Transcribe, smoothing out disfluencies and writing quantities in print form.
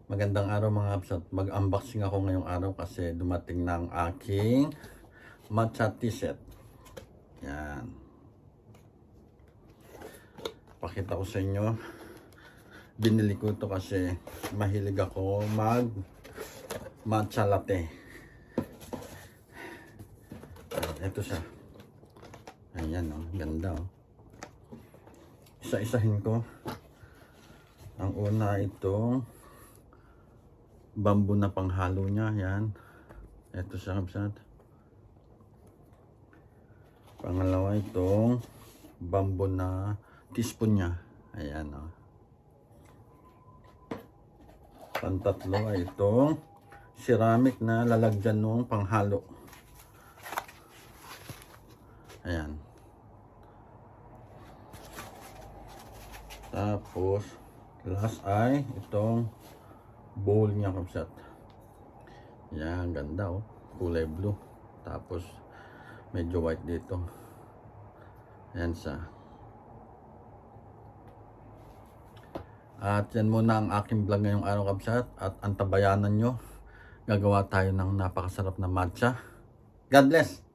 Magandang araw mga kapsat. Mag-unboxing ako ngayong araw kasi dumating na ang aking matcha tea set. Yan. Pakita ko sa inyo. Binili ko ito kasi mahilig ako mag matcha latte. Ito siya. Ayan oh, ganda oh. Isa-isahin ko. Ang una itong bamboo na panghalo niya, yan. Ito siya kapsat. Pangalawa itong bamboo na teaspoon niya. Ayan o. Pantatlo ay itong ceramic na lalagyan ng panghalo. Ayan. Tapos last ay itong bowl niya kapsat. Yan, ganda oh. Kulay blue. Tapos medyo white dito. Yan siya. At yan muna ang aking vlog ngayong araw kapsat. At antabayanan nyo. Gagawa tayo ng napakasarap na matcha. God bless!